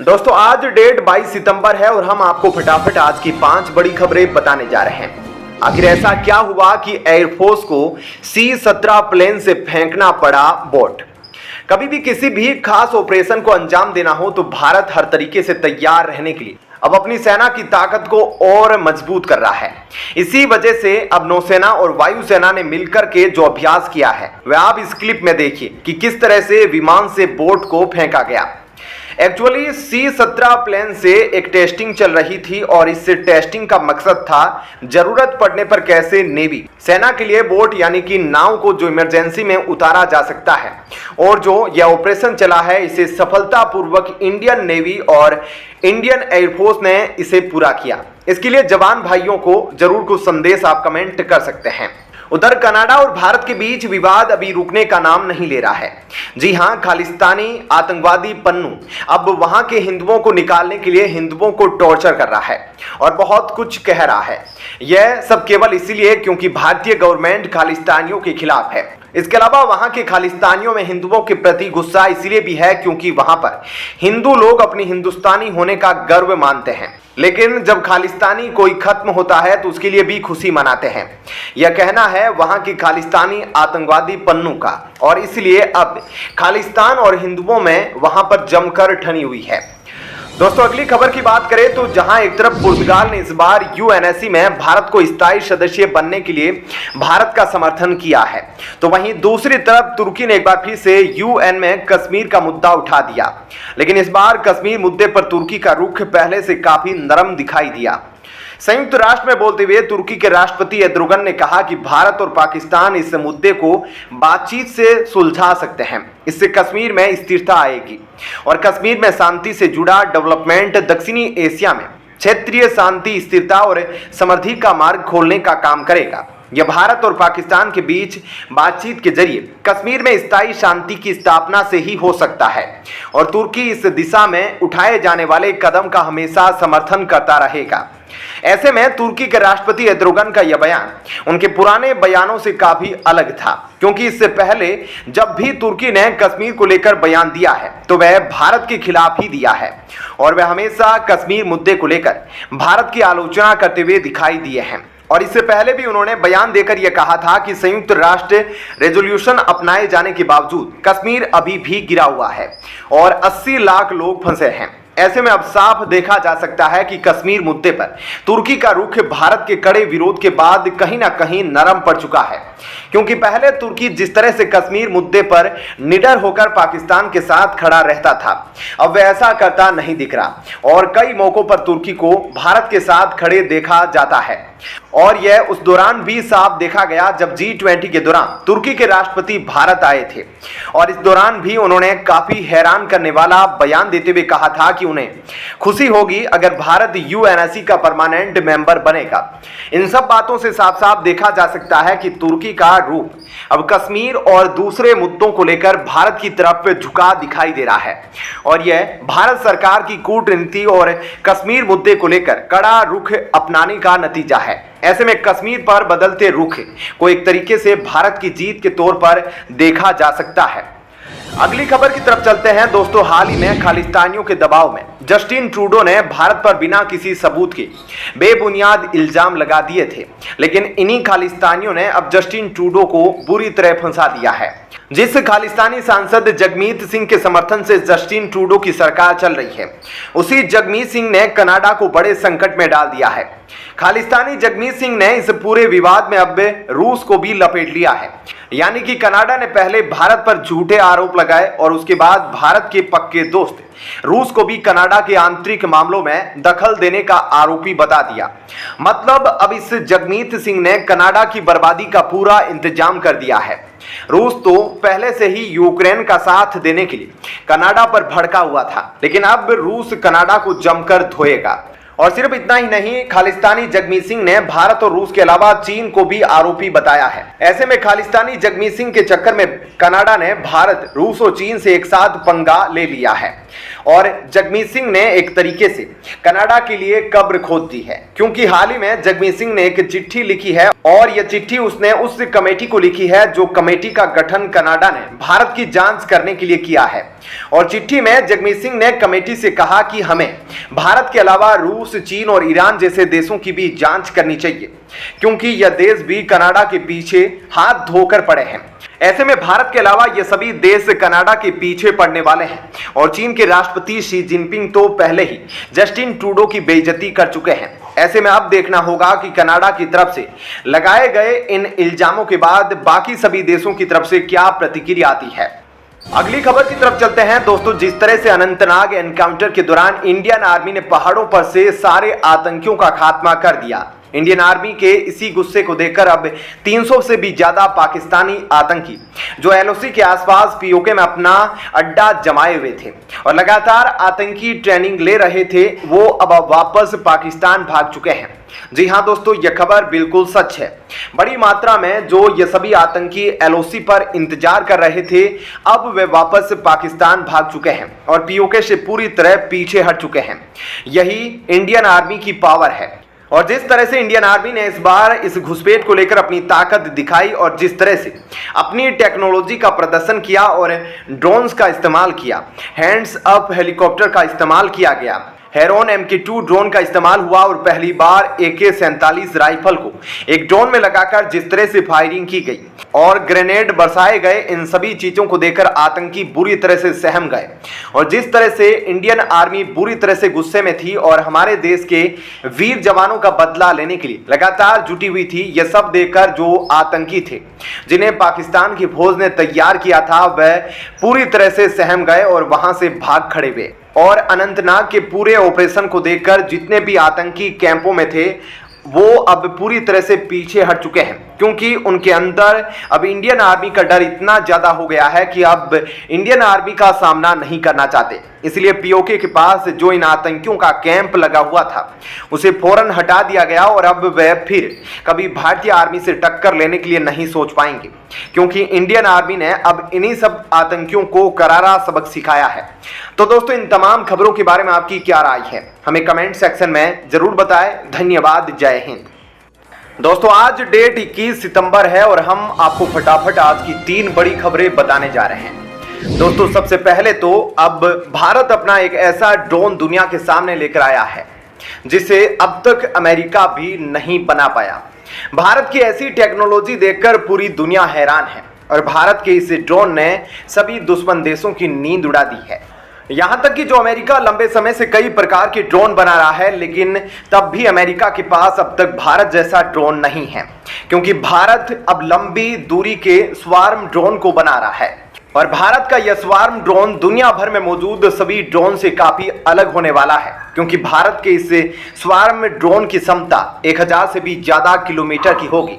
दोस्तों आज डेट 22 सितंबर है और हम आपको फटाफट आज की 5 बड़ी खबरें बताने जा रहे हैं। आखिर ऐसा क्या हुआ कि एयरफोर्स को C-17 प्लेन से फेंकना पड़ा बोट। कभी भी किसी भी खास ऑपरेशन को अंजाम देना हो तो भारत हर तरीके से तैयार रहने के लिए अब अपनी सेना की ताकत को और मजबूत कर रहा है। इसी वजह से अब नौसेना और वायुसेना ने मिलकर के जो अभ्यास किया है वह आप इस क्लिप में देखिए कि किस तरह से विमान से बोट को फेंका गया। एक्चुअली C-17 प्लेन से एक टेस्टिंग चल रही थी और इस टेस्टिंग का मकसद था जरूरत पड़ने पर कैसे नेवी सेना के लिए बोट यानी कि नाव को जो इमरजेंसी में उतारा जा सकता है। और जो यह ऑपरेशन चला है इसे सफलतापूर्वक इंडियन नेवी और इंडियन एयरफोर्स ने इसे पूरा किया। इसके लिए जवान भाइयों को जरूर कुछ संदेश आप कमेंट कर सकते हैं। उधर कनाडा और भारत के बीच विवाद अभी रुकने का नाम नहीं ले रहा है। जी हां, खालिस्तानी आतंकवादी पन्नू अब वहां के हिंदुओं को निकालने के लिए हिंदुओं को टॉर्चर कर रहा है और बहुत कुछ कह रहा है। यह सब केवल इसीलिए क्योंकि भारतीय गवर्नमेंट खालिस्तानियों के खिलाफ है। इसके अलावा वहां के खालिस्तानियों में हिंदुओं के प्रति गुस्सा इसलिए भी है क्योंकि वहां पर हिंदू लोग अपनी हिंदुस्तानी होने का गर्व मानते हैं, लेकिन जब खालिस्तानी कोई खत्म होता है तो उसके लिए भी खुशी मनाते हैं। यह कहना है वहां के खालिस्तानी आतंकवादी पन्नू का और इसलिए अब खालिस्तान और हिंदुओं में वहां पर जमकर ठनी हुई है। दोस्तों अगली खबर की बात करें तो जहां एक तरफ पुर्तगाल ने इस बार UNSC में भारत को स्थायी सदस्य बनने के लिए भारत का समर्थन किया है, तो वहीं दूसरी तरफ तुर्की ने एक बार फिर से UN में कश्मीर का मुद्दा उठा दिया। लेकिन इस बार कश्मीर मुद्दे पर तुर्की का रुख पहले से काफी नरम दिखाई दिया। संयुक्त राष्ट्र में बोलते हुए तुर्की के राष्ट्रपति एर्दोगन ने कहा कि भारत और पाकिस्तान इस मुद्दे को बातचीत से सुलझा सकते हैं। इससे कश्मीर में स्थिरता आएगी और कश्मीर में शांति से जुड़ा डेवलपमेंट दक्षिणी एशिया में क्षेत्रीय शांति, स्थिरता और समृद्धि का मार्ग खोलने का काम करेगा। यह भारत और पाकिस्तान के बीच बातचीत के जरिए कश्मीर में स्थायी शांति की स्थापना से ही हो सकता है और तुर्की इस दिशा में उठाए जाने वाले कदम का हमेशा समर्थन करता रहेगा। ऐसे में तुर्की के राष्ट्रपति एर्दोगन का यह बयान उनके पुराने बयानों से काफी अलग था, क्योंकि इससे पहले जब भी तुर्की ने कश्मीर को लेकर बयान दिया है तो वह भारत के खिलाफ ही दिया है और वह हमेशा कश्मीर मुद्दे को लेकर भारत की आलोचना करते हुए दिखाई दिए हैं। और इससे पहले भी उन्होंने बयान देकर यह कहा था कि संयुक्त राष्ट्र रेजोल्यूशन अपनाए जाने के बावजूद कश्मीर अभी भी गिरा हुआ है और 80 लाख लोग फंसे हैं। ऐसे में अब साफ देखा जा सकता है कि कश्मीर मुद्दे पर तुर्की का रुख भारत के कड़े विरोध के बाद कहीं ना कहीं नरम पड़ चुका है, क्योंकि पहले तुर्की जिस तरह से कश्मीर मुद्दे पर निडर होकर पाकिस्तान के साथ खड़ा रहता था, अब वह ऐसा करता नहीं दिख रहा और कई मौकों पर तुर्की को भारत के साथ खड़े देखा जाता है। और यह उस दौरान भी साफ देखा गया जब G20 के दौरान तुर्की के राष्ट्रपति भारत आए थे और इस दौरान भी उन्होंने काफी हैरान करने वाला बयान देते हुए कहा था कि उन्हें खुशी होगी अगर भारत UNSC का परमानेंट मेंबर बनेगा। इन सब बातों से साफ साफ देखा जा सकता है कि तुर्की का रुख अब कश्मीर और दूसरे मुद्दों को लेकर भारत की तरफ झुका दिखाई दे रहा है और यह भारत सरकार की कूटनीति और कश्मीर मुद्दे को लेकर कड़ा रुख अपनाने का नतीजा है। ऐसे में कश्मीर पर बदलते रुख को एक तरीके से भारत की जीत के तौर पर देखा जा सकता है। अगली खबर की तरफ चलते हैं। दोस्तों हाल ही में खालिस्तानियों के दबाव में जस्टिन ट्रूडो ने भारत पर बिना किसी सबूत के बेबुनियाद इल्जाम लगा दिए थे, लेकिन इन्हीं खालिस्तानियों ने अब जस्टिन ट्रूडो को बुरी तरह फंसा दिया है। जिस खालिस्तानी सांसद जगमीत सिंह के समर्थन से जस्टिन ट्रूडो की सरकार चल रही है, उसी जगमीत सिंह ने कनाडा को बड़े संकट में डाल दिया है। खालिस्तानी जगमीत सिंह ने इस पूरे विवाद में अब रूस को भी लपेट लिया है, यानी कि कनाडा ने पहले भारत पर झूठे आरोप लगाए और उसके बाद भारत के पक्के दोस्त रूस को भी कनाडा के आंतरिक मामलों में दखल देने का आरोपी बता दिया। मतलब अब इस जगमीत सिंह ने कनाडा की बर्बादी का पूरा इंतजाम कर दिया है। रूस तो पहले से ही यूक्रेन का साथ देने के लिए कनाडा पर भड़का हुआ था, लेकिन अब रूस कनाडा को जमकर धोएगा। और सिर्फ इतना ही नहीं, खालिस्तानी जगमीत सिंह ने भारत और रूस के अलावा चीन को भी आरोपी बताया है। ऐसे में खालिस्तानी जगमीत सिंह के चक्कर में कनाडा ने भारत, रूस और चीन से एक साथ पंगा ले लिया है और जगमीत सिंह ने एक तरीके से कनाडा के लिए कब्र खोद दी है, क्योंकि हाल ही में जगमीत सिंह ने एक चिट्ठी लिखी है और यह चिट्ठी उसने उस कमेटी को लिखी है जो कमेटी का गठन कनाडा ने भारत की जांच करने के लिए किया है। और चिट्ठी में जगमीत सिंह ने कमेटी से कहा कि हमें भारत के अलावा रूस, चीन और ईरान जैसे देशों की भी जांच करनी चाहिए, क्योंकि यह देश भी कनाडा के पीछे हाथ धोकर पड़े हैं। ऐसे में भारत के अलावा ये सभी देश कनाडा के पीछे पड़ने वाले हैं और चीन के राष्ट्रपति शी जिनपिंग तो पहले ही जस्टिन ट्रूडो की बेइज्जती कर चुके हैं। ऐसे में अब देखना होगा कि कनाडा की तरफ से लगाए गए इन इल्जामों के बाद बाकी सभी देशों की तरफ से क्या प्रतिक्रिया आती है। अगली खबर की तरफ चलते हैं दोस्तों। जिस तरह से अनंतनाग एनकाउंटर के दौरान इंडियन आर्मी ने पहाड़ों पर से सारे आतंकियों का खात्मा कर दिया, इंडियन आर्मी के इसी गुस्से को देखकर अब 300 से भी ज्यादा पाकिस्तानी आतंकी जो एलओसी के आसपास पीओके में अपना अड्डा जमाए हुए थे और लगातार आतंकी ट्रेनिंग ले रहे थे, वो अब वापस पाकिस्तान भाग चुके हैं। जी हां दोस्तों, यह खबर बिल्कुल सच है। बड़ी मात्रा में जो ये सभी आतंकी एलओसी पर इंतजार कर रहे थे, अब वे वापस पाकिस्तान भाग चुके हैं और पीओके से पूरी तरह पीछे हट चुके हैं। यही इंडियन आर्मी की पावर है। और जिस तरह से इंडियन आर्मी ने इस बार इस घुसपैठ को लेकर अपनी ताकत दिखाई और जिस तरह से अपनी टेक्नोलॉजी का प्रदर्शन किया और ड्रोन्स का इस्तेमाल किया, हैंड्स अप हेलीकॉप्टर का इस्तेमाल किया गया, हेरोन MK2 ड्रोन का इस्तेमाल हुआ और पहली बार AK-47 राइफल को एक ड्रोन में लगाकर जिस तरह से फायरिंग की गई और ग्रेनेड बरसाए गए, इन सभी चीजों को देखकर आतंकी बुरी तरह से सहम गए। और जिस तरह से इंडियन आर्मी बुरी तरह से गुस्से में थी और हमारे देश के वीर जवानों का बदला लेने के लिए लगातार जुटी हुई थी, यह सब देखकर जो आतंकी थे जिन्हें पाकिस्तान की फौज ने तैयार किया था, वह पूरी तरह से सहम गए और वहां से भाग खड़े हुए। और अनंतनाग के पूरे ऑपरेशन को देखकर जितने भी आतंकी कैंपों में थे, वो अब पूरी तरह से पीछे हट चुके हैं, क्योंकि उनके अंदर अब इंडियन आर्मी का डर इतना ज्यादा हो गया है कि अब इंडियन आर्मी का सामना नहीं करना चाहते। इसलिए पीओके के पास जो इन आतंकियों का कैंप लगा हुआ था, उसे फौरन हटा दिया गया और अब वह फिर कभी भारतीय आर्मी से टक्कर लेने के लिए नहीं सोच पाएंगे, क्योंकि इंडियन आर्मी ने अब इन्हीं सब आतंकियों को करारा सबक सिखाया है। तो दोस्तों, इन तमाम खबरों के बारे में आपकी क्या राय है, हमें कमेंट सेक्शन में जरूर बताएं। धन्यवाद, जय हिंद। दोस्तों, आज डेट 21 सितंबर है और हम आपको फटाफट आज की 3 बड़ी खबरें बताने जा रहे हैं। दोस्तों, सबसे पहले तो अब भारत अपना एक ऐसा ड्रोन दुनिया के सामने लेकर आया है जिसे अब तक अमेरिका भी नहीं बना पाया। भारत की ऐसी टेक्नोलॉजी देखकर पूरी दुनिया हैरान है और भारत के इस ड्रोन ने सभी दुश्मन देशों की नींद उड़ा दी है। यहां तक कि जो अमेरिका लंबे समय से कई प्रकार के ड्रोन बना रहा है, लेकिन तब भी अमेरिका के पास अब तक भारत जैसा ड्रोन नहीं है, क्योंकि भारत अब लंबी दूरी के स्वार्म ड्रोन को बना रहा है और भारत का यह स्वार्म ड्रोन दुनिया भर में मौजूद सभी ड्रोन से काफी अलग होने वाला है, क्योंकि भारत के इस स्वार्म ड्रोन की क्षमता 1000 से भी ज्यादा किलोमीटर की होगी।